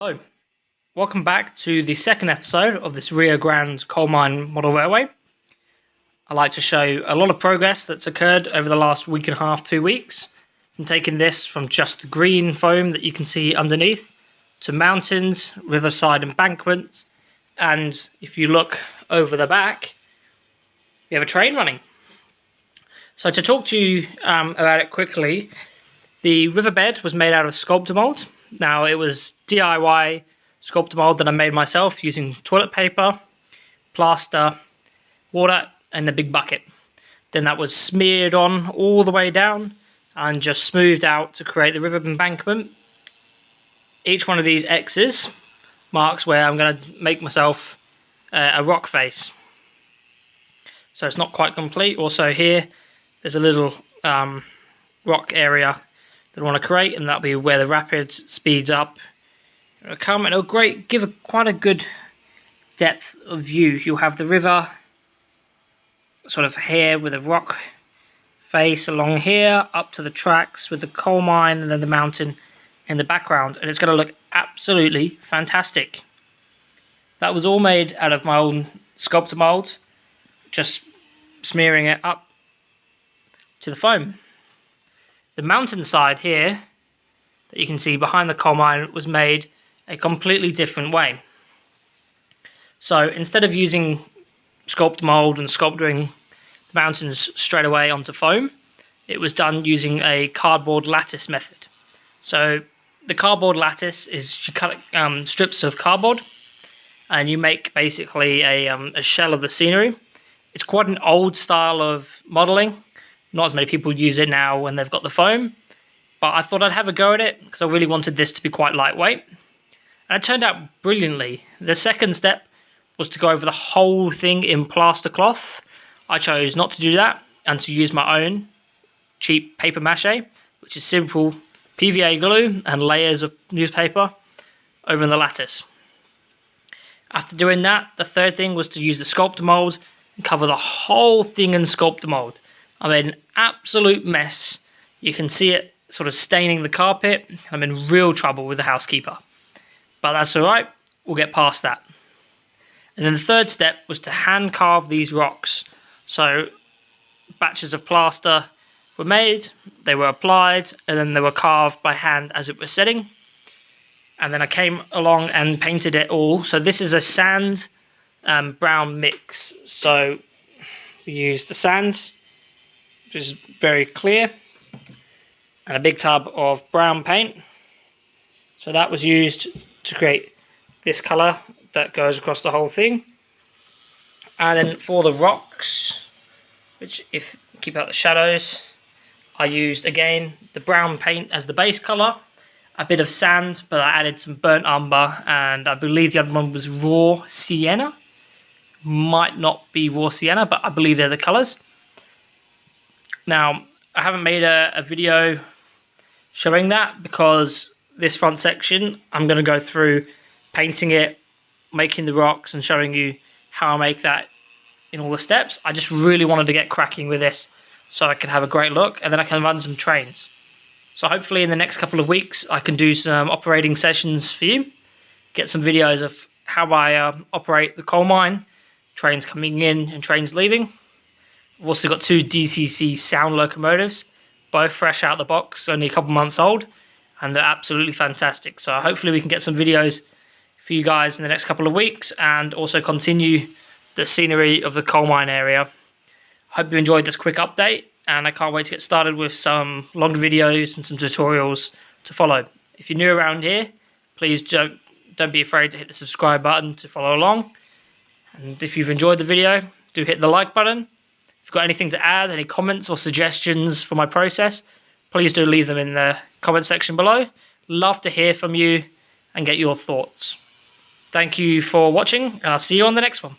Hello, welcome back to the second episode of this Rio Grande coal mine model railway. I'd like to show you a lot of progress that's occurred over the last week and a half, 2 weeks. I'm taking this from just the green foam that you can see underneath to mountains, riverside embankments, and if you look over the back, we have a train running. So to talk to you about it quickly, the riverbed was made out of Sculptamold. Now it was DIY Sculptamold that I made myself using toilet paper, plaster, water and a big bucket. Then that was smeared on all the way down and just smoothed out to create the river embankment. Each one of these X's marks where I'm going to make myself a rock face. So it's not quite complete. Also here there's a little rock area that I want to create, and that'll be where the rapids speeds up. It'll come and it'll give quite a good depth of view. You'll have the river sort of here with a rock face along here, up to the tracks with the coal mine and then the mountain in the background, and it's going to look absolutely fantastic. That was all made out of my own Sculptamold, just smearing it up to the foam. The mountainside here that you can see behind the coal mine was made a completely different way. So instead of using Sculptamold and sculpturing the mountains straight away onto foam, it was done using a cardboard lattice method. So the cardboard lattice is you cut strips of cardboard and you make basically a shell of the scenery. It's quite an old style of modelling. Not as many people use it now when they've got the foam, but I thought I'd have a go at it because I really wanted this to be quite lightweight. And it turned out brilliantly. The second step was to go over the whole thing in plaster cloth. I chose not to do that and to use my own cheap paper mache, which is simple PVA glue and layers of newspaper over the lattice. After doing that, the third thing was to use the Sculptamold and cover the whole thing in Sculptamold. I made an absolute mess. You can see it sort of staining the carpet. I'm in real trouble with the housekeeper. But that's alright, we'll get past that. And then the third step was to hand carve these rocks. So batches of plaster were made, they were applied, and then they were carved by hand as it was setting. And then I came along and painted it all. So this is a sand and brown mix. So we used the sand, which is very clear, and a big tub of brown paint. So that was used to create this colour that goes across the whole thing. And then for the rocks, which if keep out the shadows, I used again the brown paint as the base colour, a bit of sand, but I added some burnt umber, and I believe the other one was raw sienna. Might not be raw sienna, but I believe they're the colours. Now, I haven't made a video showing that because this front section, I'm going to go through painting it, making the rocks and showing you how I make that in all the steps. I just really wanted to get cracking with this so I could have a great look, and then I can run some trains. So hopefully in the next couple of weeks I can do some operating sessions for you, get some videos of how I operate the coal mine, trains coming in and trains leaving. I've also got 2 DCC sound locomotives, both fresh out the box, only a couple months old, and they're absolutely fantastic. So hopefully we can get some videos for you guys in the next couple of weeks and also continue the scenery of the coal mine area. Hope you enjoyed this quick update, and I can't wait to get started with some longer videos and some tutorials to follow. If you're new around here, please don't be afraid to hit the subscribe button to follow along. And if you've enjoyed the video, do hit the like button. If you've got anything to add, any comments or suggestions for my process, please do leave them in the comment section below. Love to hear from you and get your thoughts. Thank you for watching, and I'll see you on the next one.